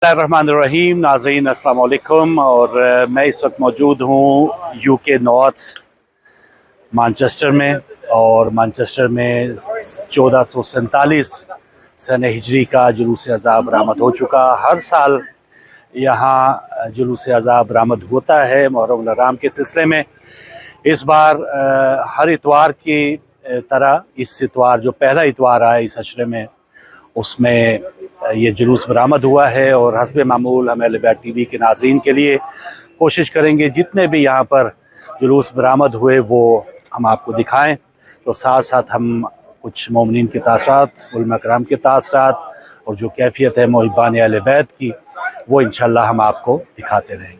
रहमान नाज़रीन अस्सलाम वालेकुम। और मैं इस वक्त मौजूद हूँ यूके नॉर्थ मैनचेस्टर में। और मैनचेस्टर में 1447 सन हिजरी का जुलूस अज़ा बरामद हो चुका। हर साल यहाँ जुलूस अज़ा बरामद होता है मुहर्रम हराम के सिलसिले में। इस बार हर इतवार की तरह इस इतवार जो पहला इतवार आया इस अशरे में, उसमें ये जुलूस बरामद हुआ है। और हस्ब मामूल हम अहले बैत टीवी के नाज़रीन के लिए कोशिश करेंगे जितने भी यहाँ पर जुलूस बरामद हुए वो हम आपको दिखाएं। तो साथ साथ हम कुछ मोमिनीन के तासरात, उलमा कराम के तासरात और जो कैफियत है मुहिब्बान अहले बैत की, वो इंशाअल्लाह हम आपको दिखाते रहेंगे।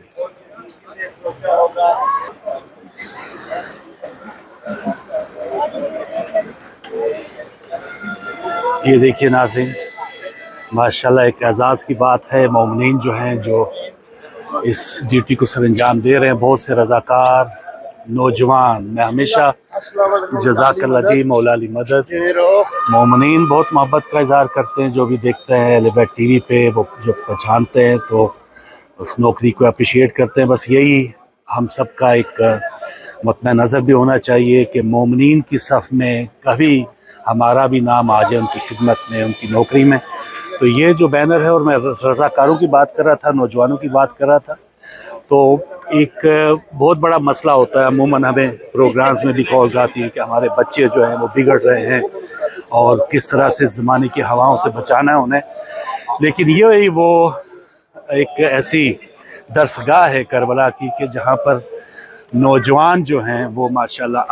ये देखिए नाज़रीन, माशाल्लाह एक एजाज़ की बात है। मोमिनीन जो हैं जो इस ड्यूटी को सर अंजाम दे रहे हैं, बहुत से रज़ाकार नौजवान, मैं हमेशा जज़ाकल्लाह जी मौला अली मदद। मोमिनीन बहुत मोहब्बत का इज़हार करते हैं, जो भी देखते हैं अहले बैत टीवी पे वो जो पहचानते हैं तो उस नौकरी को अप्रिशिएट करते हैं। बस यही हम सब का एक मुतमईन नज़र भी होना चाहिए कि मोमिनीन की सफ़ में कभी हमारा भी नाम आ जाए उनकी खिदमत में, उनकी नौकरी में। तो ये जो बैनर है, और मैं रज़ाकारों की बात कर रहा था, नौजवानों की बात कर रहा था, तो एक बहुत बड़ा मसला होता है। अमूमन हमें प्रोग्राम्स में भी कॉल्स आती है कि हमारे बच्चे जो हैं वो बिगड़ रहे हैं और किस तरह से ज़माने की हवाओं से बचाना है उन्हें। लेकिन ये वो एक ऐसी दरसगाह है करबला की कि जहाँ पर नौजवान जो हैं वो माशाल्लाह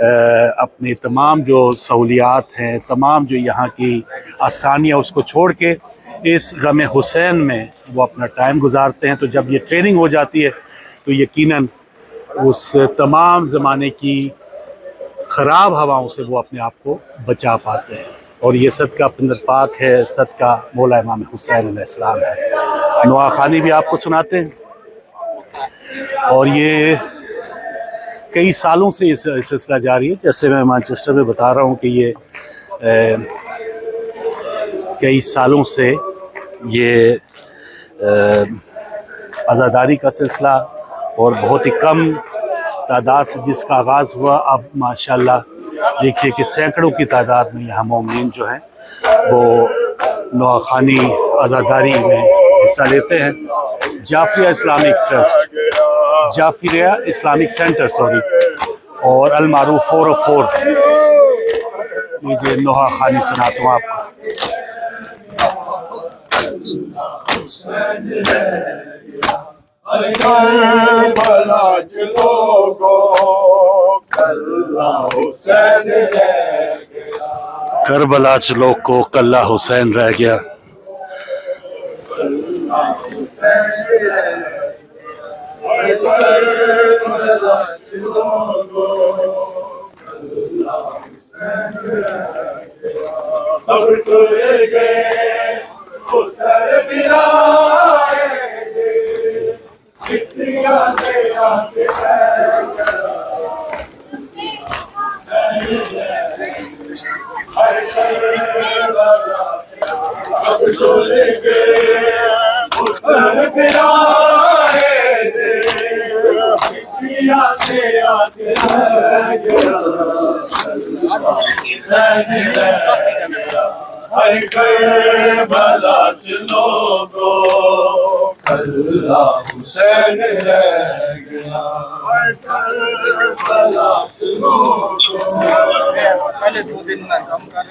अपनी तमाम जो सहूलियात हैं, तमाम जो यहाँ की आसानियाँ, उसको छोड़ के इस गम हुसैन में वो अपना टाइम गुजारते हैं। तो जब ये ट्रेनिंग हो जाती है तो यकीनन उस तमाम ज़माने की ख़राब हवाओं से वो अपने आप को बचा पाते हैं। और ये सदका पिंदर पाक है, सदका मौला इमाम हुसैन अलैहिस्सलाम है। नुआखानी भी आपको सुनाते हैं। और ये कई सालों से इस सिलसिला जारी है। जैसे मैं मैनचेस्टर में बता रहा हूँ कि ये कई सालों से ये आज़ादारी का सिलसिला, और बहुत ही कम तादाद से जिसका आगाज़ हुआ, अब माशाल्लाह देखिए कि सैकड़ों की तादाद में यहाँ मोमिनीन जो हैं वो नौखानी आज़ादारी में हिस्सा लेते हैं। Jafaria Islamic trust, Jafaria Islamic centre और अल मारूफ 404। ये नोहा खानी सुनाता हूँ आपको। करबला चलो को कल्ला हुसैन रह गया। पहले 2 दिन में कम कर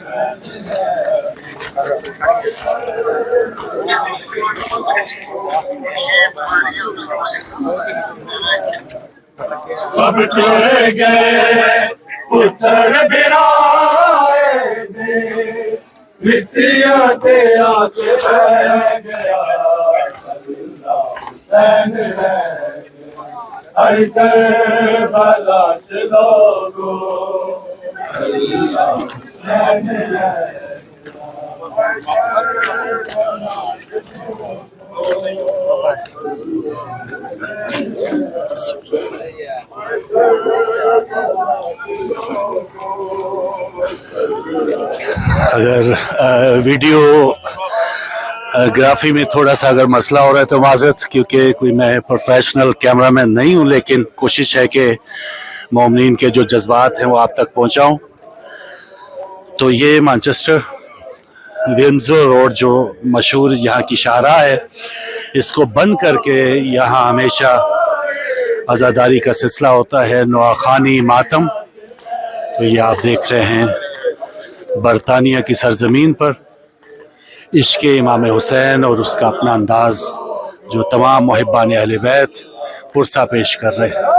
सब टूट गए पुत्र बिराए दे, मिट्टियां ते आके रह गया। हुसैन रह गया, हर करबला के लोगों, हुसैन रह अगर वीडियो ग्राफी में थोड़ा सा अगर मसला हो रहा है तो माजरत, क्योंकि कोई मैं प्रोफेशनल कैमरामैन नहीं हूँ, लेकिन कोशिश है कि मोमिनीन के जो जज्बात हैं वो आप तक पहुँचाऊँ। तो ये मैनचेस्टर विंडसर रोड जो मशहूर यहाँ की शाहराह है, इसको बंद करके यहाँ हमेशा आज़ादारी का सिलसिला होता है, नवाखानी मातम। तो ये आप देख रहे हैं बरतानिया की सरजमीन पर इश्क़ इमाम हुसैन और उसका अपना अंदाज़ जो तमाम मुहिब्बान अहले बैत पुरसा पेश कर रहे हैं।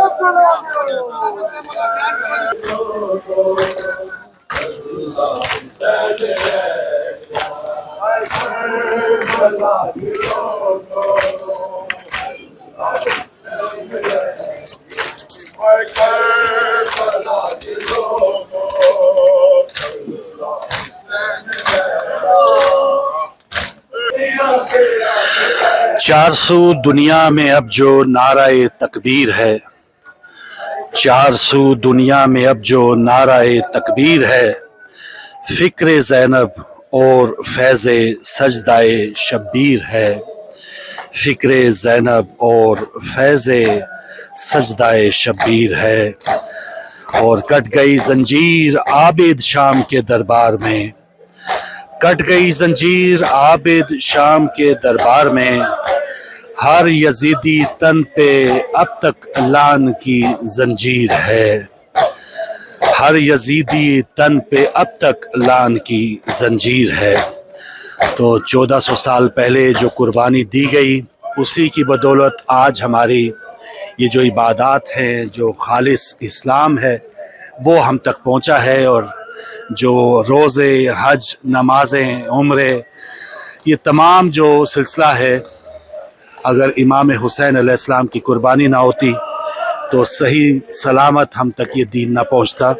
चार सौ दुनिया में अब जो नाराए तकबीर है, 400 दुनिया में अब जो नाराए तकबीर है, फ़िक्र ज़ैनब और फैज़ सजदाए शब्बीर है, फ़िक्र ज़ैनब और फैज़ सजदाए शब्बीर है। और कट गई जंजीर आबिद शाम के दरबार में, कट गई जंजीर आबिद शाम के दरबार में, हर यजीदी तन पे अब तक लान की जंजीर है, हर यजीदी तन पे अब तक लान की जंजीर है। तो 1400 साल पहले जो कुर्बानी दी गई, उसी की बदौलत आज हमारी ये जो इबादत हैं, जो खालिस इस्लाम है, वो हम तक पहुंचा है। और जो रोज़े, हज, नमाज़ें, उम्रे, ये तमाम जो सिलसिला है, अगर इमाम हुसैन अलैहिस्सलाम की कुर्बानी ना होती तो सही सलामत हम तक ये दीन ना पहुंचता।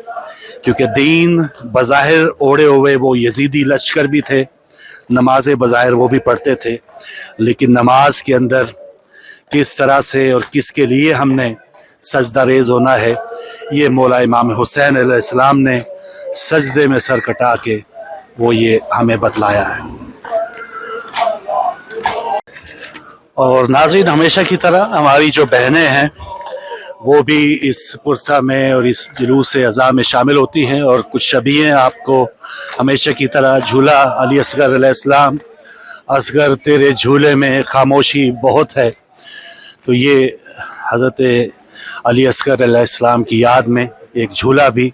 क्योंकि दीन बज़ाहिर ओढ़े हुए वो यजीदी लश्कर भी थे, नमाज़ें बज़ाहिर वो भी पढ़ते थे, लेकिन नमाज के अंदर किस तरह से और किसके लिए हमने सजदा रेज़ होना है, ये मौला इमाम हुसैन अलैहिस्सलाम ने सजदे में सर कटा के वो ये हमें बतलाया है। और नाज़रीन, हमेशा की तरह हमारी जो बहनें हैं वो भी इस पुरसा में और इस जुलूस अज़ा में शामिल होती हैं। और कुछ शबीहें आपको हमेशा की तरह झूला अली असगर अलैहिस्सलाम, असगर तेरे झूले में खामोशी बहुत है, तो ये हज़रत अली असगर अलैहिस्सलाम की याद में एक झूला भी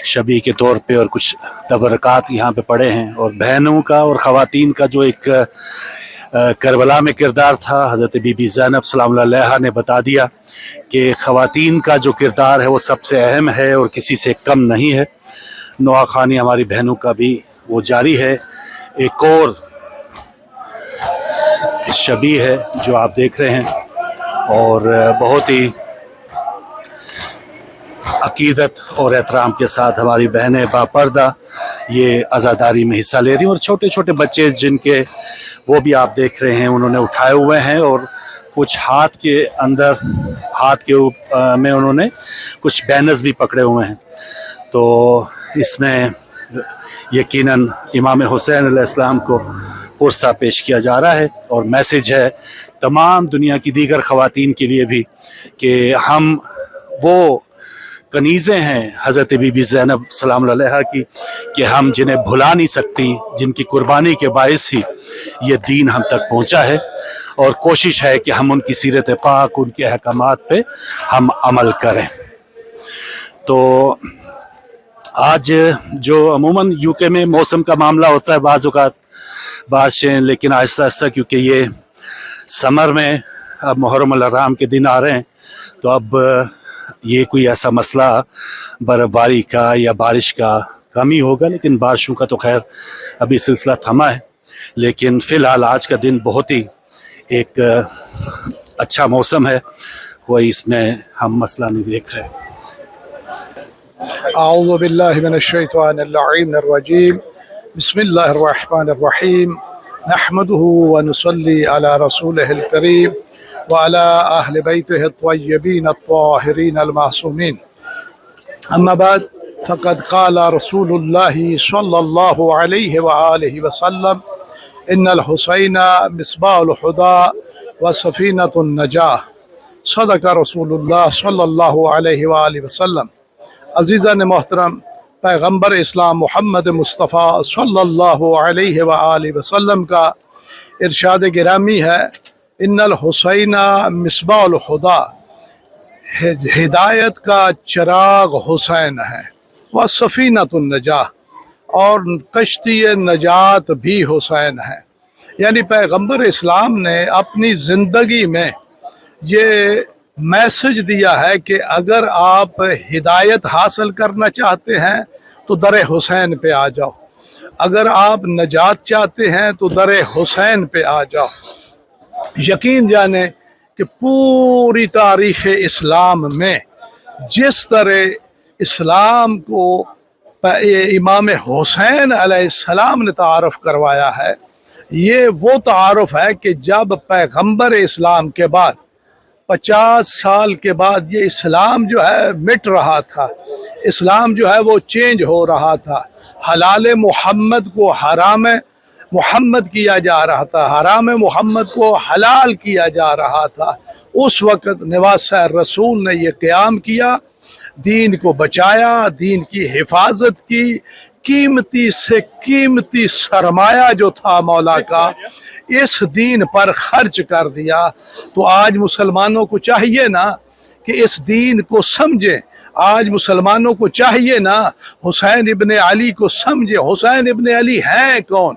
शबी के तौर पे और कुछ तबरकात यहाँ पे पड़े हैं। और बहनों का और ख़वातीन का जो एक करबला में किरदार था, हज़रत बीबी ज़ैनब सलामुल्लाह अलैहा ने बता दिया कि ख़वातीन का जो किरदार है वो सबसे अहम है और किसी से कम नहीं है। नवाखानी हमारी बहनों का भी वो जारी है। एक और शबी है जो आप देख रहे हैं, और बहुत ही अकीदत और एहतराम के साथ हमारी बहनें बापर्दा ये आज़ादारी में हिस्सा ले रही हैं। और छोटे छोटे बच्चे जिनके वो भी आप देख रहे हैं, उन्होंने उठाए हुए हैं, और कुछ हाथ के अंदर, हाथ के में उन्होंने कुछ बैनर्स भी पकड़े हुए हैं। तो इसमें यकीनन इमाम हुसैन अलैहिस्सलाम को पुरसा पेश किया जा रहा है। और मैसेज है तमाम दुनिया की दीगर ख़वातीन के लिए भी कि हम वो कनीज़ें हैं हज़रत बीबी ज़ैनब सलामुल्लाह अलैहा की, कि हम जिन्हें भुला नहीं सकती, जिनकी कुर्बानी के बायस ही ये दीन हम तक पहुंचा है। और कोशिश है कि हम उनकी सीरत पाक, उनके अहकामात पे हम अमल करें। तो आज जो अमूमन यूके में मौसम का मामला होता है, बाज़ औक़ात बारिशें, लेकिन आहिस्ता आहिस्ता क्योंकि ये समर में अब मुहर्रम अल हराम के दिन आ रहे हैं, तो अब ये कोई ऐसा मसला बर्फ़बारी का या बारिश का कम ही होगा। लेकिन बारिशों का तो खैर अभी सिलसिला थमा है, लेकिन फ़िलहाल आज का दिन बहुत ही एक अच्छा मौसम है, कोई इसमें हम मसला नहीं देख रहे। अऊज़ु बिल्लाहि मिनश्शैतानिर रजीम, बिस्मिल्लाहिर रहमानिर रहीम, नहमदुहु व नुसल्ली अला रसूलिहिल करीम व अला अहले बैतिहि अत्तय्यबीन अत्ताहिरीन अल-मासूमीन। अम्मा बाद, फ़क़द क़ाल रसूलुल्लाहि सल्लल्लाहु अलैहि व आलिहि वसल्लम, इन्नल हुसैन मिसबाहुल हुदा व सफीनतुन नजाह सदक रसूलुल्लाह सल्लल्लाहु अलैहि वसल्लम। अज़ीज़ान मोहतरम, पैगम्बर इस्लाम मोहम्मद मुस्तफ़ा सल्लल्लाहु अलैहि वसल्लम का इरशाद गिरामी है, इन्नल हुसैन मिसबाहुल हुदा, हिदायत का चिराग हुसैन है, व सफीनतुन नजाह, और कश्ती नजात भी हुसैन है। यानी पैगम्बर इस्लाम ने अपनी ज़िंदगी में ये मैसेज दिया है कि अगर आप हिदायत हासिल करना चाहते हैं तो दर हुसैन पे आ जाओ, अगर आप नजात चाहते हैं तो दर हुसैन पे आ जाओ। यकीन जाने कि पूरी तारीख़ इस्लाम में जिस तरह इस्लाम को इमाम हुसैन अलैहिस्सलाम ने तारफ़ करवाया है, ये वो तारफ़ है कि जब पैगम्बर इस्लाम के बाद 50 साल के बाद ये इस्लाम जो है मिट रहा था, इस्लाम जो है वो चेंज हो रहा था, हलाल मोहम्मद को हराम मोहम्मद किया जा रहा था, हराम मोहम्मद को हलाल किया जा रहा था। उस वक़्त नवासा रसूल ने ये क़याम किया, दीन को बचाया, दीन की हिफाजत की, कीमती से कीमती सरमाया जो था मौला का इस दीन पर खर्च कर दिया। तो आज मुसलमानों को चाहिए ना कि इस दीन को समझें, आज मुसलमानों को चाहिए ना हुसैन इब्ने अली को समझे। हुसैन इब्ने अली हैं कौन?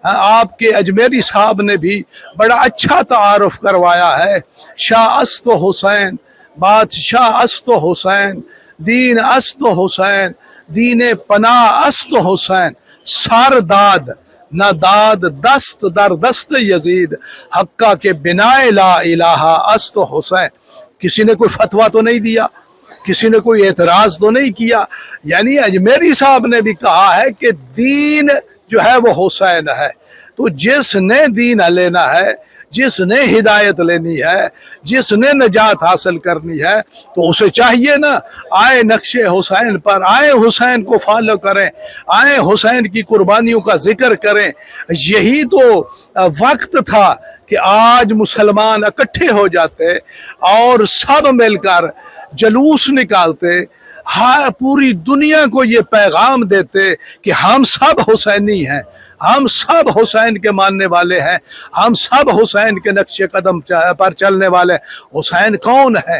आपके अजमेरी साहब ने भी बड़ा अच्छा तारुफ करवाया है, शाह अस्त हुसैन, बादशाह अस्त हुसैन, दीन अस्त हुसैन, दीन पना अस्त हुसैन, सर दाद न दाद दस्त दर दस्त यजीद, हक्का के बिनाए ला इलाहा अस्त हुसैन। किसी ने कोई फतवा तो नहीं दिया, किसी ने कोई एतराज तो नहीं किया। यानी अजमेरी साहब ने भी कहा है कि दीन जो है वो हुसैन है। तो जिसने दीन लेना है, जिसने हिदायत लेनी है, जिसने नजात हासिल करनी है, तो उसे चाहिए ना आए नक्शे हुसैन पर, आए हुसैन को फॉलो करें, आए हुसैन की कुर्बानियों का जिक्र करें। यही तो वक्त था कि आज मुसलमान इकट्ठे हो जाते और सब मिलकर जलूस निकालते, हाँ पूरी दुनिया को ये पैगाम देते कि हम सब हुसैनी हैं, हम सब हुसैन के मानने वाले हैं, हम सब हुसैन के नक्शे कदम पर चलने वाले। हुसैन कौन है?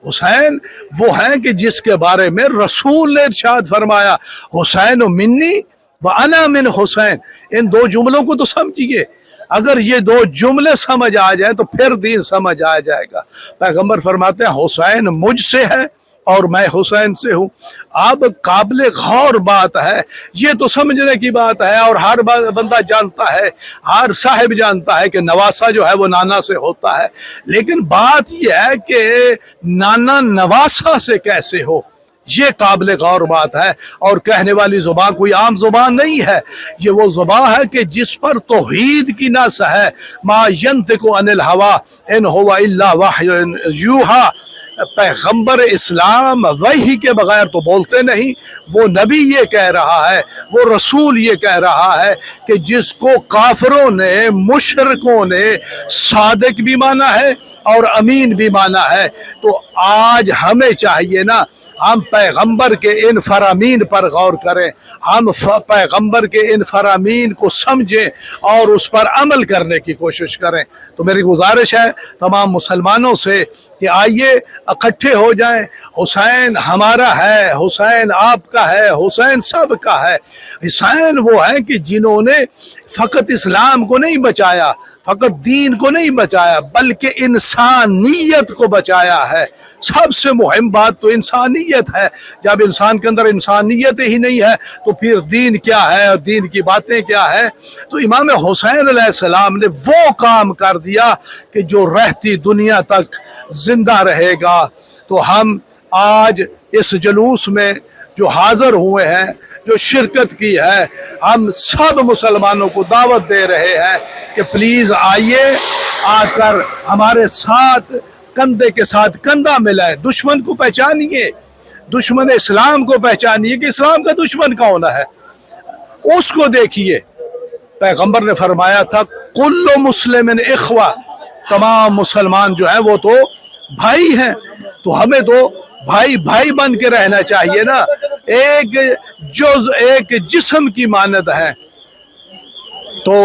हुसैन वो है कि जिसके बारे में रसूल ने इरशाद फरमाया, हुसैन मिन्नी व अना मिन हुसैन। इन दो जुमलों को तो समझिए, अगर ये दो जुमले समझ आ जाए तो फिर दीन समझ आ जाएगा। पैगंबर फरमाते हैं हुसैन मुझसे है और मैं हुसैन से हूँ। अब काबिल गौर बात है, ये तो समझने की बात है और हर बंदा जानता है, हर साहिब जानता है कि नवासा जो है वो नाना से होता है, लेकिन बात यह है कि नाना नवासा से कैसे हो, ये काबिल गौर बात है। और कहने वाली जुबान कोई आम जुबान नहीं है, ये वो जुबान है कि जिस पर तौहीद की नस है। मा यंतिकु अनिल हवा इन हुवा इल्ला वह्युन यूहा। पैगंबर इस्लाम वही के बगैर तो बोलते नहीं। वो नबी ये कह रहा है, वो रसूल ये कह रहा है कि जिसको काफिरों ने, मुशरिकों ने सादिक भी माना है और अमीन भी माना है। तो आज हमें चाहिए ना हम पैगंबर के इन फरामीन पर गौर करें, हम पैगंबर के इन फरामीन को समझें और उस पर अमल करने की कोशिश करें। तो मेरी गुजारिश है तमाम मुसलमानों से कि आइए इकट्ठे हो जाएं। हुसैन हमारा है, हुसैन आपका है, हुसैन सबका है। हुसैन वो है कि जिन्होंने फ़कत इस्लाम को नहीं बचाया, फ़कत दीन को नहीं बचाया, बल्कि इंसानियत को बचाया है। सबसे मुहिम बात तो इंसानियत है। जब इंसान के अंदर इंसानियत ही नहीं है तो फिर दीन क्या है और दीन की बातें क्या है। तो इमाम हुसैन अलैहिस्सलाम ने वो काम कर दिया कि जो रहती दुनिया तक जिंदा रहेगा। तो हम आज इस जुलूस में जो हाजिर हुए हैं, जो शिरकत की है, हम सब मुसलमानों को दावत दे रहे हैं कि प्लीज़ आइए, आकर हमारे साथ कंधे के साथ कंधा मिलाए। दुश्मन को पहचानिए, दुश्मन इस्लाम को पहचानिए कि इस्लाम का दुश्मन कौन है, उसको देखिए। पैगंबर ने फरमाया था कुल्लु मुस्लिमिन इख्वा, तमाम मुसलमान जो है वो तो भाई हैं, तो हमें तो भाई भाई बन के रहना चाहिए ना, एक जुज एक जिस्म की मानद है। तो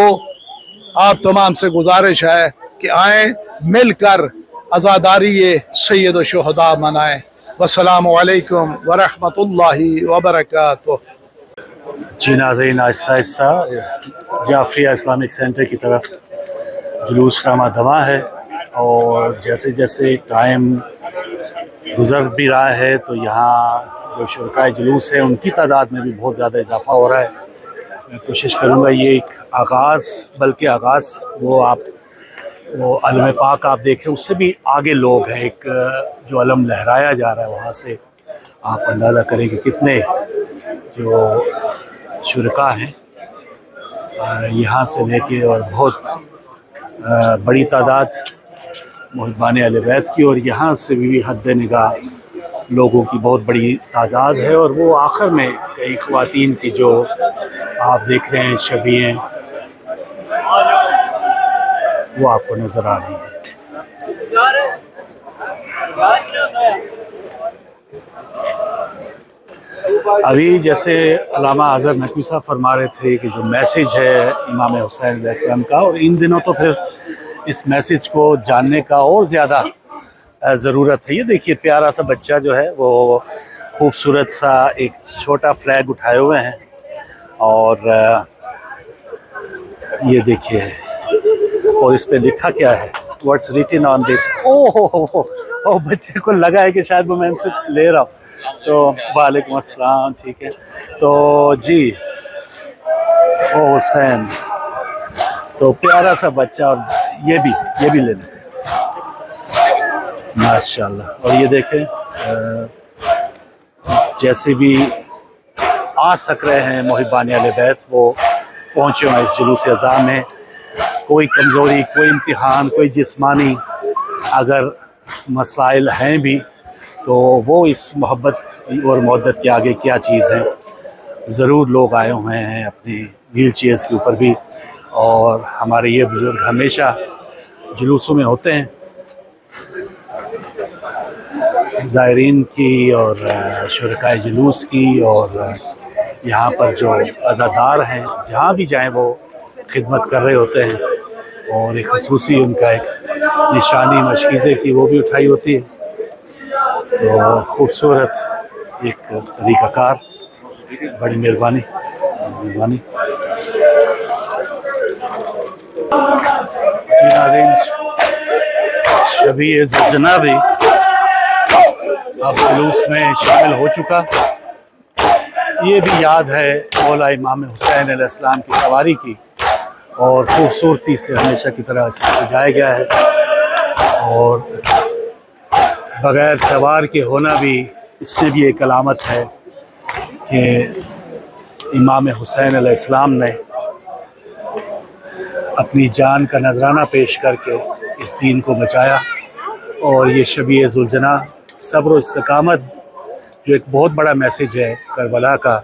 आप तमाम से गुजारिश है कि आए मिलकर अज़ादारी सैयद शुहदा मनाएं। वस्सलामु अलैकुम वरहमतुल्लाहि वबरकातुह। जी नाज़रीन, आहिस्ता आहिस्ता जाफरिया इस्लामिक सेंटर की तरफ जुलूस रमा दमा है, और जैसे जैसे टाइम गुज़र भी रहा है तो यहाँ जो शुरकाए जुलूस है उनकी तादाद में भी बहुत ज़्यादा इजाफ़ा हो रहा है। मैं कोशिश करूँगा ये एक आगाज़, बल्कि आगाज़ वो अलम पाक आप देखें उससे भी आगे लोग हैं, एक जो अलम लहराया जा रहा है वहाँ से आप अंदाज़ा करें कि कितने जो शुरका हैं यहाँ से लेके, और बहुत बड़ी तादाद मुहिब्बान अहले बैत की, और यहाँ से भी हद निगाह लोगों की बहुत बड़ी तादाद है। और वो आखिर में कई ख़वातीन की जो आप देख रहे हैं शबीहें वो आपको नज़र आ रही हैं। अभी जैसे अल्लामा आज़र नकवी साहब फरमा रहे थे कि जो मैसेज है इमाम हुसैन अलैहिस्सलाम का, और इन दिनों तो फिर इस मैसेज को जानने का और ज़्यादा ज़रूरत है। ये देखिए प्यारा सा बच्चा जो है वो खूबसूरत सा एक छोटा फ्लैग उठाए हुए हैं, और ये देखिए, और इस पे लिखा क्या है, व्हाट्स रिटन ऑन दिस। ओह बच्चे को लगा है कि शायद वो मैं इनसे ले रहा हूँ, तो वालेकुम अस्सलाम, ठीक है। तो जी ओ हुसैन, तो प्यारा सा बच्चा, और ये भी लेना माशाल्लाह। और ये देखें जैसे भी आ सक रहे हैं मुहिब्बान अहले बैत वो पहुँचे हुए इस जुलूस अज़ा में। कोई कमज़ोरी, कोई इम्तिहान, कोई जिस्मानी अगर मसाइल हैं भी तो वो इस मोहब्बत और मौदत के आगे क्या चीज़ है। ज़रूर लोग आए हुए हैं अपनी व्हील चेयर्स के ऊपर भी, और हमारे ये बुज़ुर्ग हमेशा जुलूसों में होते हैं ज़ायरीन की और शुरकाए जुलूस की, और यहाँ पर जो अज़ादार हैं जहाँ भी जाएं वो खिदमत कर रहे होते हैं, और एक ख़ुसूसी उनका एक निशानी मशकीज़े की वो भी उठाई होती है। तो खूबसूरत एक तरीक़ाकार, बड़ी मेहरबानी। जी नाज़रीन, शबीए ज़ुलजना भी अब जुलूस में शामिल हो चुका। ये भी याद है मौला इमाम हुसैन अलैहिस्सलाम की सवारी की, और खूबसूरती से हमेशा की तरह इसे सजाया गया है, और बग़ैर सवार के होना भी इसमें भी एक अलामत है कि इमाम हुसैन अलैहिस्सलाम ने अपनी जान का नजराना पेश करके इस दीन को बचाया। और ये शबीए ज़ुलजना सब्र और इस्तिकामत जो एक बहुत बड़ा मैसेज है करबला का,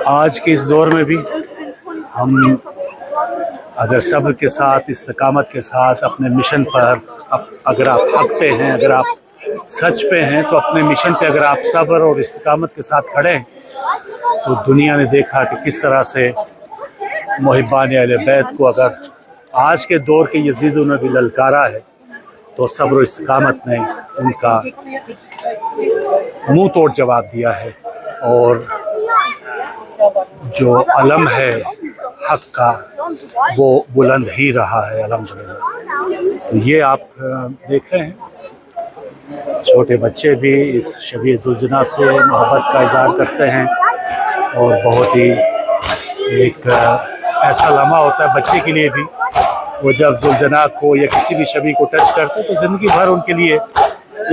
आज के इस दौर में भी हम अगर सब्र के साथ, इस्तिकामत के साथ अपने मिशन पर, अगर आप हक पे हैं, अगर आप सच पे हैं, तो अपने मिशन पे अगर आप सब्र और इस्तिकामत के साथ खड़े हैं तो दुनिया ने देखा कि किस तरह से मुहिब्बान अहले बैत को अगर आज के दौर के यजीदों ने भी ललकारा है तो सब्र और इस्तिकामत ने उनका मुंह तोड़ जवाब दिया है। और जो अलम है हक का वो बुलंद ही रहा है अल्हम्दुलिल्लाह। तो ये आप देख रहे हैं छोटे बच्चे भी इस शबीए ज़ुलजना से मोहब्बत का इज़हार करते हैं, और बहुत ही एक ऐसा लम्हा होता है बच्चे के लिए भी, वो जब ज़ुलजना को या किसी भी शबी को टच करते हैं तो ज़िंदगी भर उनके लिए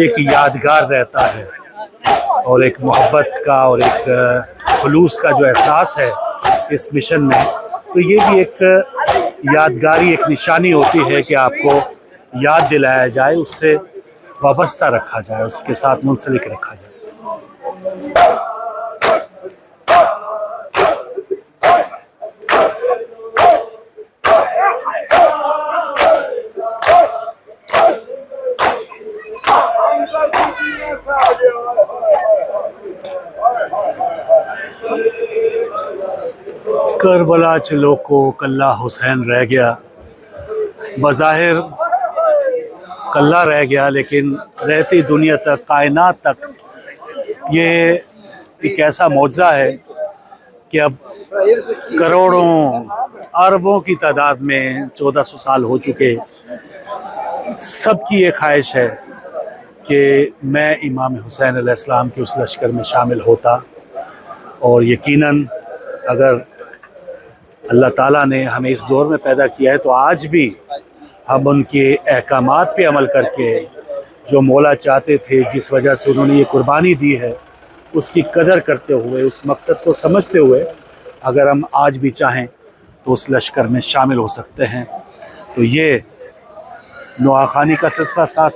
एक यादगार रहता है, और एक मोहब्बत का और एक खुलूस का जो एहसास है इस मिशन में, तो ये भी एक यादगारी, एक निशानी होती है कि आपको याद दिलाया जाए, उससे वाबस्ता रखा जाए, उसके साथ मुंसलिक रखा जाए। کربلا چ لوکو کلہ حسین رہ گیا، بظاہر کلہ رہ گیا لیکن رہتی دنیا تک، کائنات تک یہ ایک ایسا معجزہ ہے کہ اب کروڑوں اربوں کی تعداد میں 1400 سال ہو چکے، سب کی یہ خواہش ہے کہ میں امام حسین علیہ السلام کے اس لشکر میں شامل ہوتا، اور یقیناً اگر اللہ تعالیٰ نے ہمیں اس دور میں پیدا کیا ہے تو آج بھی ہم ان کے احکامات پہ عمل کر کے جو مولا چاہتے تھے، جس وجہ سے انہوں نے یہ قربانی دی ہے، اس کی قدر کرتے ہوئے، اس مقصد کو سمجھتے ہوئے اگر ہم آج بھی چاہیں تو اس لشکر میں شامل ہو سکتے ہیں۔ تو یہ نواخوانی کا سلسلہ ساتھ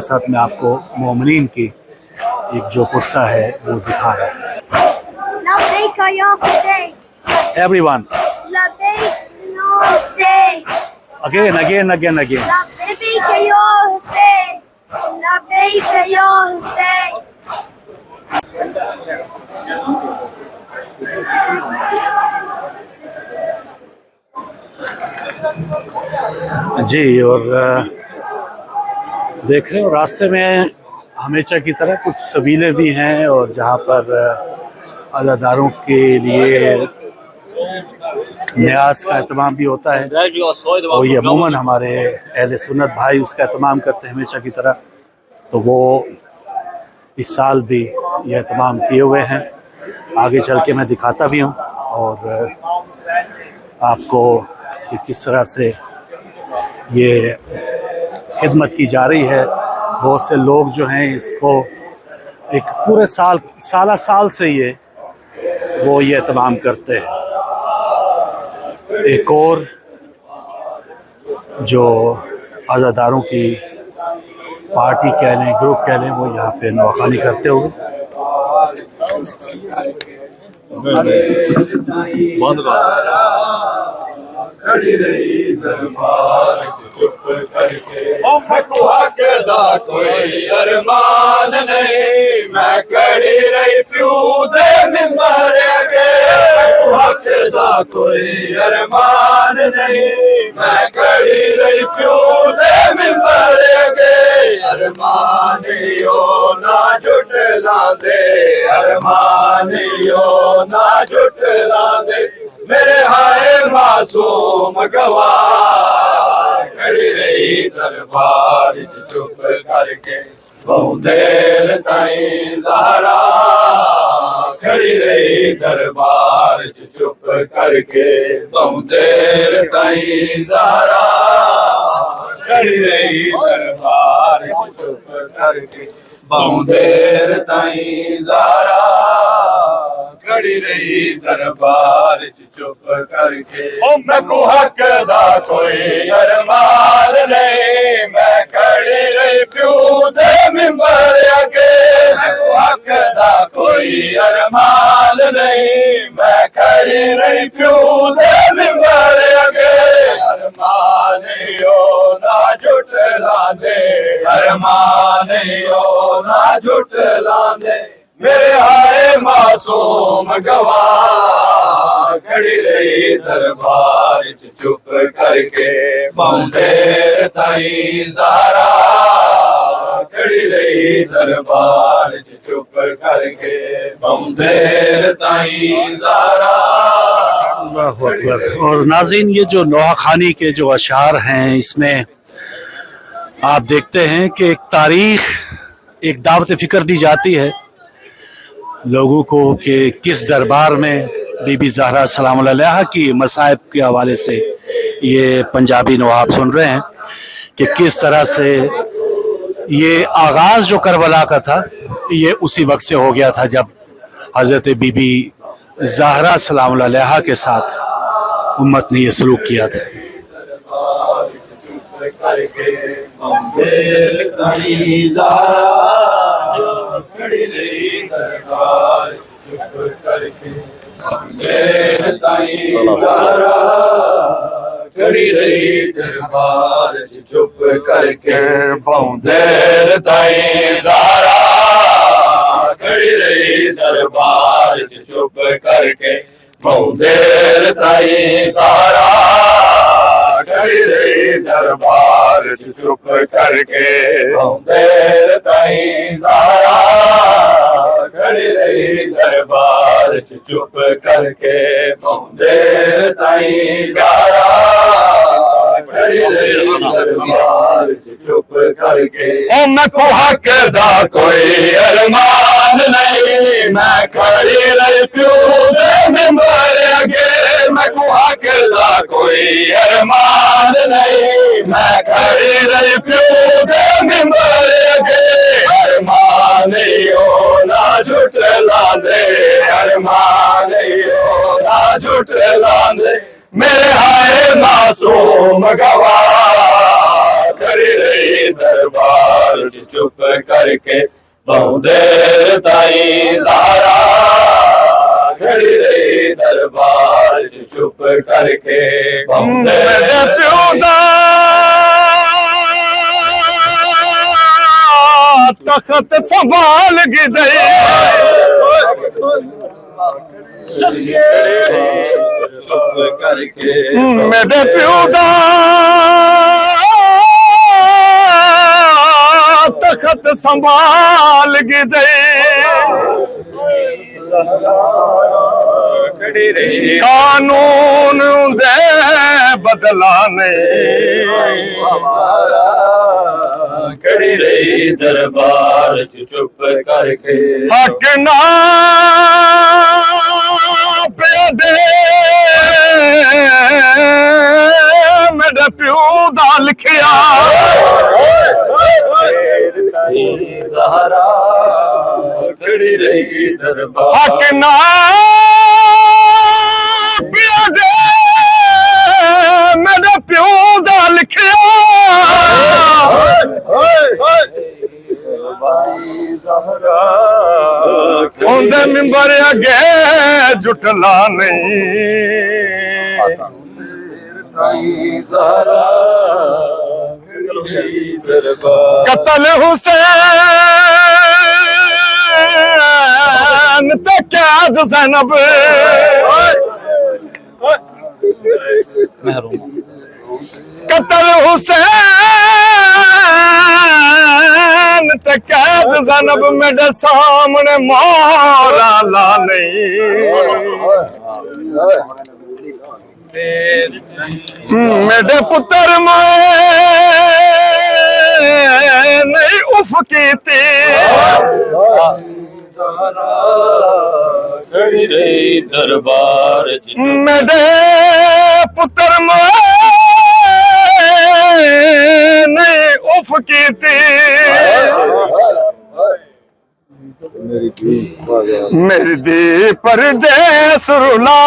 ساتھ میں آپ کو مومنین کی ایک جو قصہ ہے وہ دکھا رہا ہے۔ لبیک یا حسین، Everyone, لبیک یا حسین، again. لبیک یا حسین، لبیک یا حسین۔ جی، اور دیکھ رہے ہو راستے میں ہمیشہ کی طرح کچھ سبیلیں بھی ہیں، اور جہاں پر عزاداروں کے لیے نیاز کا اہتمام بھی ہوتا ہے، اور یہ عموماً ہمارے اہل سنت بھائی اس کا اہتمام کرتے ہیں ہمیشہ کی طرح، تو وہ اس سال بھی یہ اہتمام کیے ہوئے ہیں۔ آگے چل کے میں دکھاتا بھی ہوں اور آپ کو کہ کس طرح سے یہ خدمت کی جا رہی ہے۔ بہت سے لوگ جو ہیں اس کو ایک پورے سال سے وہ یہ اہتمام کرتے ہیں۔ ایک اور جو عزاداروں کی پارٹی کہہ لیں، گروپ کہہ لیں، وہ یہاں پہ نواخوانی کرتے ہوئے کھڑی رہی دربار چپ کر کے، میں کو حق دا کوئی ارمان نہیں، میں کھڑی رہی پیو دے منبر اگے، میں کو حق دا کوئی ارمان نہیں، میں کھڑی رہی پیو دے منبر اگے، ارمانیو نہ جھٹلا دے، ارمانیو نہ جھٹلا دے، میرے ہائے معصوم گواہ، کھڑی رہی دربار چپ کر کے بہت دیر تائیں زہرا، کھڑی رہی دربار چپ کر کے بہت دیر تائیں زہرا، کھڑی رہی دربار چپ کر کے بہت دیر تائیں زہرا، کھڑی رہی دربار چپ کر کے، میں کو حق دا کوئی ارمان نہیں، میں کھڑی رہی پیو دے منبر اگے، میں کو حق دا کوئی ارمان نہیں، میں کھڑی رہی پیو دے منبر اگے، ارمانیو نہ جھٹلا دے، ارمانیو نہ جھٹلا دے، میرے ہائے معصوم گواہ، کھڑی رہی دربار چپ کر کے بہت دیر تائیں زہرا، کھڑی رہی دربار چپ کر کے بہت دیر تائیں زہرا۔ اللہ اکبر۔ اور ناظرین، یہ جو نواخوانی کے جو اشعار ہیں، اس میں آپ دیکھتے ہیں کہ ایک تاریخ، ایک دعوت فکر دی جاتی ہے لوگوں کو کہ کس دربار میں بی بی زہرا سلام اللہ علیہا کی مصائب کے حوالے سے یہ پنجابی نواب سن رہے ہیں کہ کس طرح سے یہ آغاز جو کربلا کا تھا یہ اسی وقت سے ہو گیا تھا جب حضرت بی بی زہرا سلام اللہ علیہا کے ساتھ امت نے یہ سلوک کیا تھا۔ کھڑی رہی دربار چپ کر کے دیر تائیں زہرا، کھڑی رہی دربار چپ کر کے بہت دیر تائیں زہرا، کھڑی رہی دربار چپ کر کے बहुत देर ताईं ज़हरा खड़ी रही दरबार च चुप करके बहुत देर ताईं ज़हरा खड़ी रही दरबार च चुप करके बहुत देर ताईं ज़हरा खड़ी रही दरबार च चुप करके ओ मैं को हक दा कोई अरमान नहीं मैं खड़ी रही प्यू दे मिंबर अगे मैं को हक दा कोई अरमान नहीं मैं खड़ी रही प्यू दे मिंबर अगे अरमान हो ना झूठ लांदे अरमान हो ना झूठ लांदे मेरे हाय मासूम गवाह खड़ी रही दरबार च चुप करके बहुत देर ताईं ज़हरा खड़ी रही दरबार च चुप करके बहुत देर तखत संभाल गई चुप करके मेरे प्यो दा तखत संभाल गई खड़ी रही कानून दे बदलाने खड़ी रही दरबार च चुप करके हक ना पे दे मेरे प्यो दा लिखिया ज़हरा खड़ी रही दरबार हक ना पे दे मेरे प्यो दा लिखिया ਉਹਦੇ ਮਿੰਬਰ ਅੱਗੇ ਜੁਟਲਾ ਨਹੀਂ ਕਤਲ ਹੁਸੈਨ ਤੇ ਕੈਦ ਜ਼ੈਨਬ कतल हुसैन ते कैद ज़ैनब मेरे सामने मौला ला नहीं मेरे पुत्र नहीं उफ की खड़ी रही दरबार मेरे पुत्र नहीं उफ की मेरी दी परदेस रुला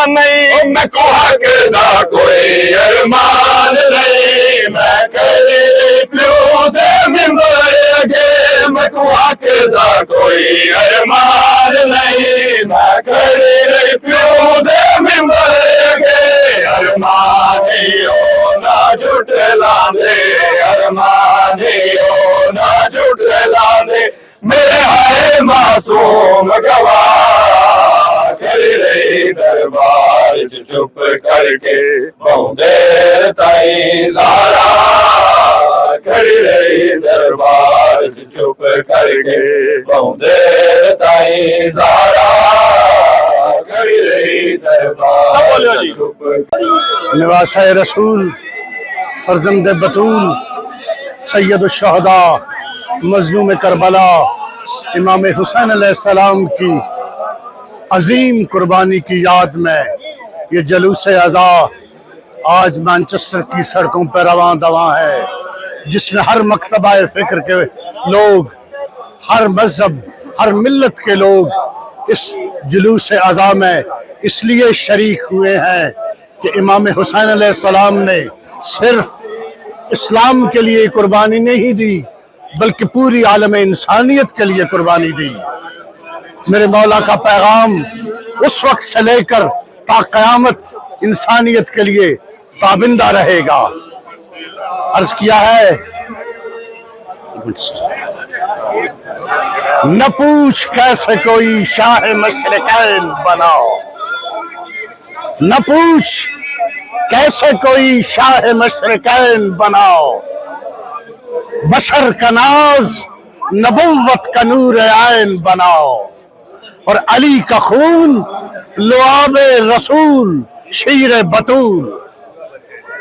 नहीं मैं को हक दा कोई अरमान नहीं मैं कली प्यू दे मिंबर अगे मैं को हक दा कोई अरमान नहीं मैं कली प्यू दे मिंबर अगे अरमान हो ना झूठ लांदे अरमान हो ना झूठ लांदे मेरे हाय मासूम गवाह खड़ी रही दरबार च चुप करके बहुत देर ताईं ज़हरा खड़ी रही दरबार च चुप करके बहुत देर ताईं ज़हरा खड़ी रही दरबार च चुप नवासा रसूल फर्जंद बतूल सैयद शुहदा मजलूम करबला इमाम हुसैन अलैहिस्सलाम की अजीम कुर्बानी की याद में ये जलूस अज़ा आज मैनचेस्टर की सड़कों पर रवां दवां है, जिसमें हर मकतबा फ़िक्र के लोग, हर मजहब, हर मिल्लत के लोग इस जुलूस अज़ा में इसलिए शरीक हुए हैं कि इमाम हुसैन अलैहिस्सलाम ने सिर्फ इस्लाम के लिए कुर्बानी नहीं दी बल्कि पूरी आलम इंसानियत के लिए कुर्बानी दी। मेरे मौला का पैगाम उस वक्त से लेकर ता क़यामत इंसानियत के लिए ताबिंदा रहेगा। अर्ज किया है न पूछ कैसे कोई शाह मशरिकैन बनाओ, न पूछ कैसे कोई शाह मशरकैन बनाओ, बशर का नाज नबुव्वत का नूर आइन बनाओ, और अली का खून लुआब रसूल शीर बतूल,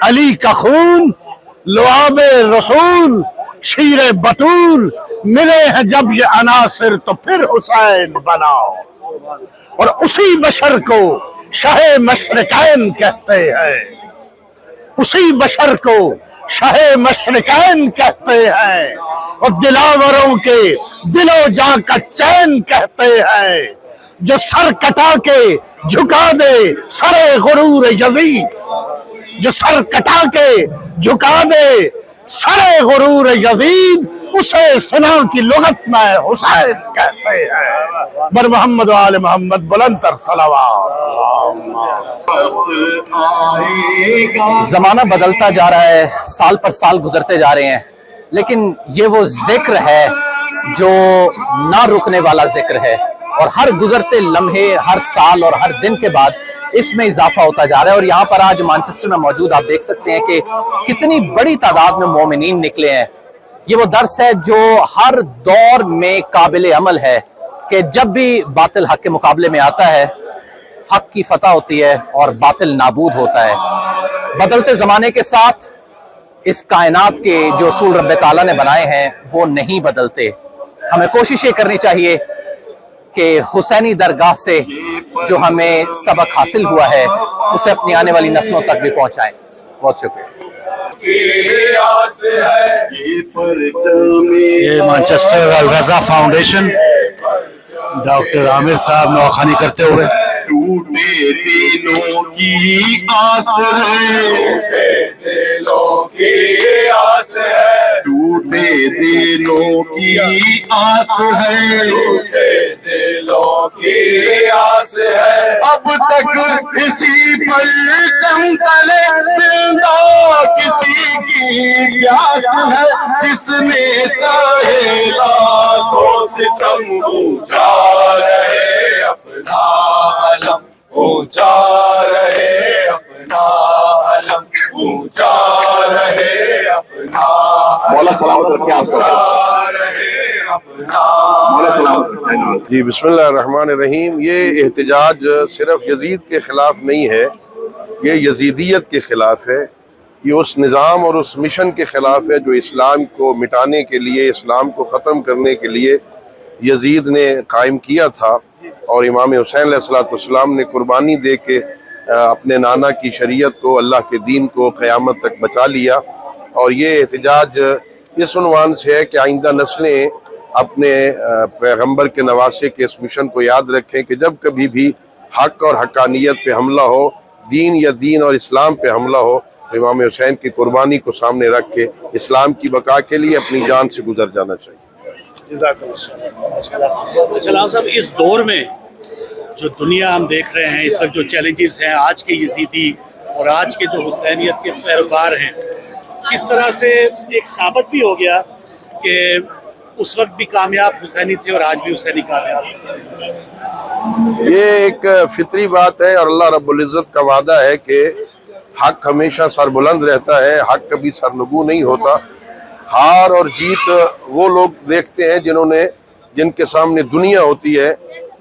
अली का खून लुआब रसूल शीर बतूल, मिले हैं जब ये अनासिर तो फिर हुसैन बनाओ, और उसी बशर को शाह मशरकैन कहते हैं, उसी बशर को शाह मशरकैन कहते हैं, और दिलावरों के दिलो जां का चैन कहते हैं, जो सर कटा के झुका दे सरे गुरूर यजीद, जो सर कटा के झुका दे सरे गुरूर यजीद, उसे सना की लुगत में हुसैन कहते हैं। बर मोहम्मद वाले मोहम्मद बुलंद सर सलावत। जमाना बदलता जा रहा है, साल पर साल गुजरते जा रहे हैं, लेकिन ये वो जिक्र है जो ना रुकने वाला जिक्र है, और हर गुजरते लम्हे, हर साल और हर दिन के बाद इसमें इजाफा होता जा रहा है। और यहाँ पर आज मैनचेस्टर में मौजूद आप देख सकते हैं कि कितनी बड़ी तादाद में मोमिनीन निकले हैं। ये वो दर्स है जो हर दौर में काबिल अमल है कि जब भी बातिल हक के मुकाबले में आता है, हक की फतह होती है और बातिल नाबूद होता है। बदलते ज़माने के साथ इस कायनात के जो उसूल रब्बे ताला ने बनाए हैं वो नहीं बदलते। हमें कोशिश ये करनी चाहिए कि हुसैनी दरगाह से जो हमें सबक हासिल हुआ है उसे अपनी आने वाली नस्लों तक भी पहुंचाएं। बहुत शुक्रिया। ये मैनचेस्टर अल रज़ा फाउंडेशन डॉक्टर आमिर साहब नौखानी करते हुए टूटे दिलों की आस है, टूटे दिलों की आस है, टूटे दिलों की आस है, टूटे दिलों की आस है, अब तक इसी परचम तले जिंदा किसी की प्यास है, जिसने सहेला तो सितम ऊंचा रहे अपना अलम, ऊंचा रहे अपना अलम, ऊंचा रहे अपना मौला सलामत रखे आप सब। जी बिस्मिल्लाहिर्रहमानिर्रहीम। ये एहतजाज सिर्फ यजीद के ख़िलाफ़ नहीं है, ये यजीदियत के ख़िलाफ़ है, ये उस निज़ाम और उस मिशन के ख़िलाफ़ है जो इस्लाम को मिटाने के लिए, इस्लाम को ख़त्म करने के लिए यजीद ने कायम किया था। और इमाम हुसैन अलैहिस्सलाम ने कुर्बानी दे के अपने नाना की शरीयत को, अल्लाह के दीन को क़यामत तक बचा लिया। और ये एहतजाज इस उन्वान से है कि आइंदा नस्लें अपने पैगम्बर के नवासे के इस मिशन को याद रखें कि जब कभी भी हक़ और हक़ानियत पे हमला हो, दीन या दीन और इस्लाम पे हमला हो, तो इमाम हुसैन की कुर्बानी को सामने रख के इस्लाम की बका के लिए अपनी जान से गुजर जाना चाहिए। सलाम साहब, इस दौर में जो दुनिया हम देख रहे हैं, इस वक्त जो चैलेंजेस हैं, आज के यजीदी और आज के जो हुसैनियत के पैरोकार हैं, किस तरह से एक साबित भी हो गया कि उस वक्त भी कामयाब हुसैनी थे और आज भी हुसैनी कामयाब हैं। ये एक फितरी बात है और अल्लाह रब्बुल इज़्ज़त का वादा है कि हक हमेशा सरबुलंद रहता है, हक कभी सरनगू नहीं होता। हार और जीत वो लोग देखते हैं जिनके सामने दुनिया होती है,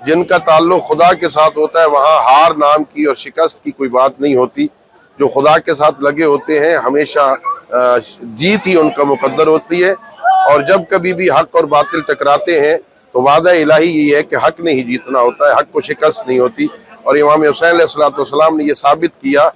जिनका ताल्लुक खुदा के साथ होता है। वहाँ हार नाम की और शिकस्त की कोई बात नहीं होती। जो खुदा के साथ लगे होते हैं हमेशा जीत ही उनका मुकद्दर होती है। और जब कभी भी हक और बातिल टकराते हैं तो वादा इलाही यही है कि हक ने ही जीतना होता है, हक को शिकस्त नहीं होती। और इमाम हुसैन अलैहिस्सलाम ने ये साबित किया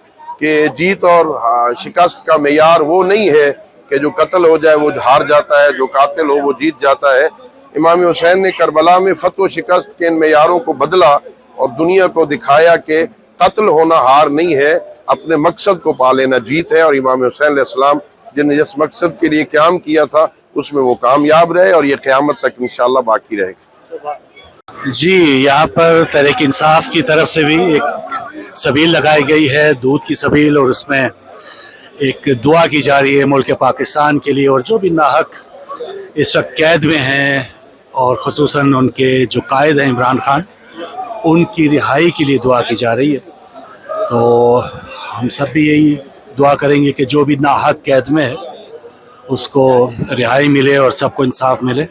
कि जीत और शिकस्त का मेयार वो नहीं है कि जो कत्ल हो जाए वो हार जाता है, जो कातिल हो वो जीत जाता है। इमाम हुसैन ने करबला में फतह शिकस्त के इन मेयारों को बदला और दुनिया को दिखाया कि कत्ल होना हार नहीं है, अपने मकसद को पा लेना जीत है। और इमाम हुसैन अलैहिस्सलाम जिन्हें जिस मकसद के लिए क़याम किया था उसमें वो कामयाब रहे और ये क़यामत तक इंशाअल्लाह बाकी रहेगा। जी, यहाँ पर तहरीक इंसाफ की तरफ से भी एक सबील लगाई गई है, दूध की सबील, और उसमें एक दुआ की जा रही है मुल्क पाकिस्तान के लिए। और जो भी नाहक इस वक्त कैद में हैं और ख़ुसूसन उनके जो कायद हैं इमरान खान, उनकी रिहाई के लिए दुआ की जा रही है। تو ہم سب بھی یہی دعا کریں گے کہ جو بھی ناحق قید میں ہے اس کو رہائی ملے اور سب کو انصاف ملے.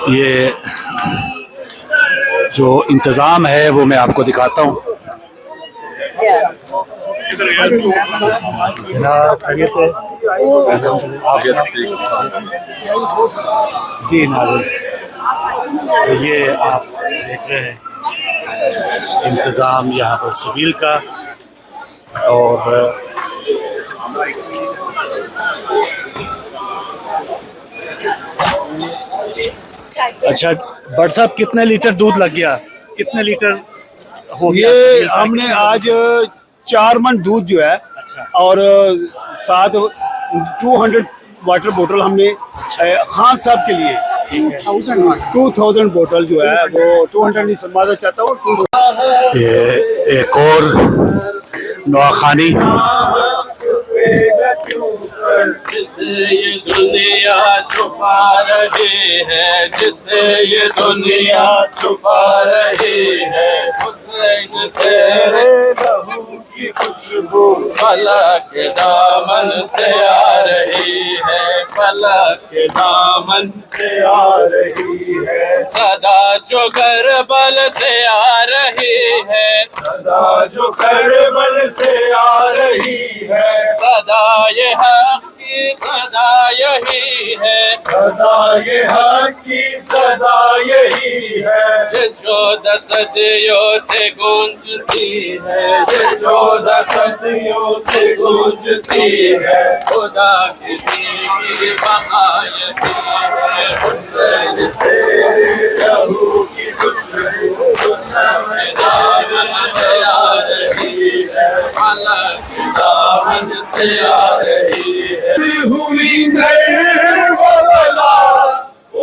یہ جو انتظام ہے وہ میں آپ کو دکھاتا ہوں. جناب خیریت ہے؟ جی ناظرین، یہ آپ دیکھ رہے ہیں انتظام یہاں پر سبیل کا. اور اچھا بٹ صاحب، کتنے لیٹر دودھ لگ گیا؟ کتنے لیٹر ہو گیا؟ یہ ہم نے آج 4 من دودھ جو ہے اور ساتھ 200 واٹر بوٹل ہم نے خان صاحب کے لیے 2000 بوٹل جو ہے وہ 200 نہیں سمجھنا چاہتا ہوں. یہ ایک اور نواخانی. جسے یہ دنیا چھپا رہی ہے، جسے یہ دنیا چھپا رہی ہے، حسین تیرے لہو کی خوشبو فلک کے دامن سے آ رہی ہے، فلک کے دامن سے آ رہی ہے. صدا جو کربل سے آ رہی ہے، صدا جو کربل سے آ رہی ہے، صدا یہ حق کی صدا یہی ہے، صدا یہ حق کی صدا یہی ہے، جو 14 صدیوں سے گونجتی ہے، جو 14 صدیوں سے گونجتی ہے. خدا کی دی کی بقا یہی ہے، حسین تیرے لہو کی خوشبو حسین کے دامن سے آ رہی ہے، فلک کے دامن سے آ رہی ہے. ہوئی کربلا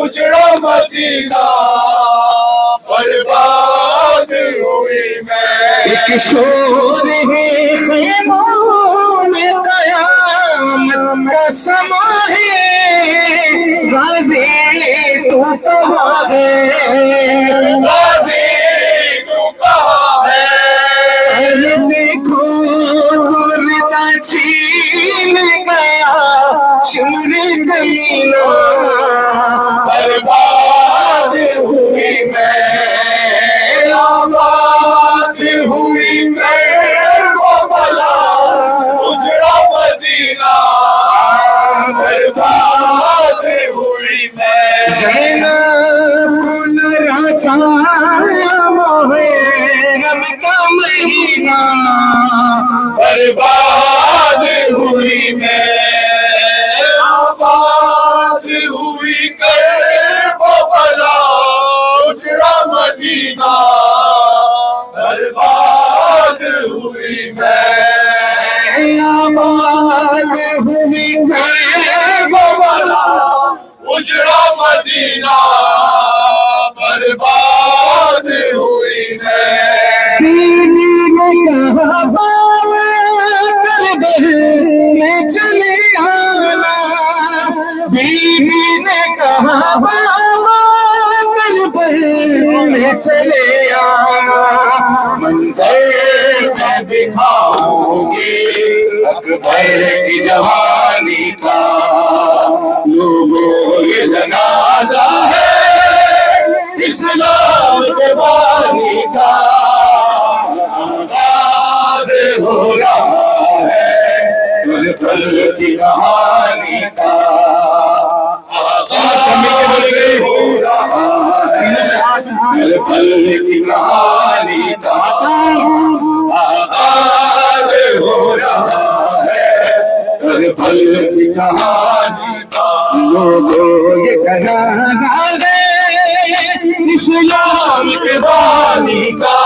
اجڑا مدینہ برباد ہوئی میں. ایک شور ہے خیموں میں قیامت کا سما ہے، غازی تو کہاں ہے، غازی تو کہاں ہے. دیکھو گردہ چھین گیا شمر کمینہ برباد ہوئی میں، آباد ہوئی کربلا اجڑا مدینہ برباد ہوئی میں. زینب کو نرسا محرم کا مہینہ برباد ہوئی میں، آباد ہوئی کربلا اجڑا مدینہ برباد ہوئی میں، آباد ہوئی کربلا اجڑا مدینہ برباد ہوئی میں. میں چلے آنا، بیوی نے کہا بابا کربلا میں چلے آنا. منظر میں دکھاؤں گی اکبر کی جوانی کا، لوگوں یہ جنازہ ہے اسلام کے بانی کا. آغاز ہو رہا ہے کربلا کی کہانی کا، آغاز ہو رہا ہے کربلا کی کہانی کا، آغاز ہو رہا ہے کربلا کی کہانی کا. لوگوں یہ جنازہ ہے اسلام کے بانی کا،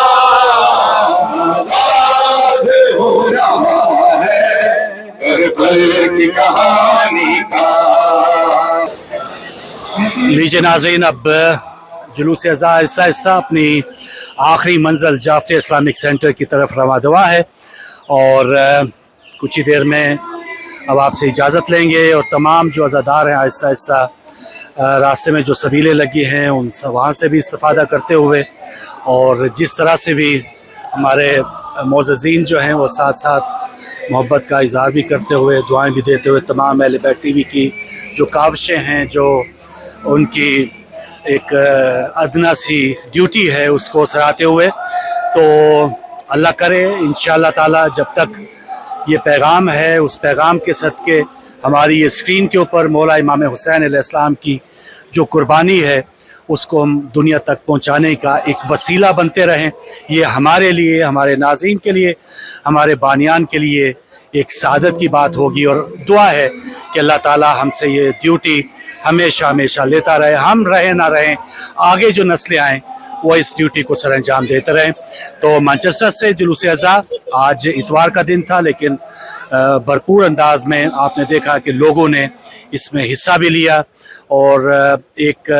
آغاز ہو رہا ہے کربلا کی کہانی کا. لیجیے ناظرین، اب جلوس اعزاز آہستہ آہستہ اپنی آخری منزل جعفریہ اسلامک سینٹر کی طرف رواں دوا ہے، اور کچھ ہی دیر میں اب آپ سے اجازت لیں گے، اور تمام جو عزادار ہیں آہستہ آہستہ راستے میں جو سبیلیں لگی ہیں ان سے وہاں سے بھی استفادہ کرتے ہوئے، اور جس طرح سے بھی ہمارے معززین جو ہیں وہ ساتھ ساتھ محبت کا اظہار بھی کرتے ہوئے، دعائیں بھی دیتے ہوئے، تمام اہل بیت ٹی وی کی جو کاوشیں ہیں، جو ان کی ایک ادنا سی ڈیوٹی ہے، اس کو سراہتے ہوئے، تو اللہ کرے انشاءاللہ تعالی جب تک یہ پیغام ہے، اس پیغام کے صدقے ہماری یہ اسکرین کے اوپر مولا امام حسین علیہ السلام کی جو قربانی ہے اس کو ہم دنیا تک پہنچانے کا ایک وسیلہ بنتے رہیں، یہ ہمارے لیے، ہمارے ناظرین کے لیے، ہمارے بانیان کے لیے ایک سعادت کی بات ہوگی، اور دعا ہے کہ اللہ تعالی ہم سے یہ ڈیوٹی ہمیشہ ہمیشہ لیتا رہے، ہم رہیں نہ رہیں، آگے جو نسلیں آئیں وہ اس ڈیوٹی کو سر انجام دیتے رہیں۔ تو مانچسٹر سے جلوس اعزاء آج اتوار کا دن تھا، لیکن بھرپور انداز میں آپ نے دیکھا کہ لوگوں نے اس میں حصہ بھی لیا، اور ایک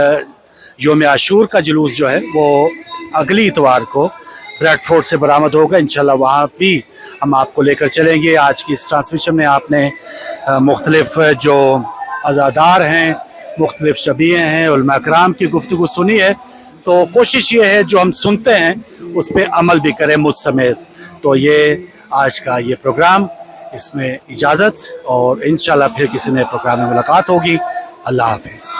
یوم عاشور کا جلوس جو ہے وہ اگلی اتوار کو بریڈ فورڈ سے برآمد ہوگا، انشاءاللہ وہاں بھی ہم آپ کو لے کر چلیں گے۔ آج کی اس ٹرانسمیشن میں آپ نے مختلف جو عزادار ہیں، مختلف شبیہیں ہیں، علماء کرام کی گفتگو سنی ہے، تو کوشش یہ ہے جو ہم سنتے ہیں اس پہ عمل بھی کریں مجھ سمیت۔ تو یہ آج کا یہ پروگرام، اس میں اجازت، اور انشاءاللہ پھر کسی نئے پروگرام میں ملاقات ہوگی۔ اللہ حافظ۔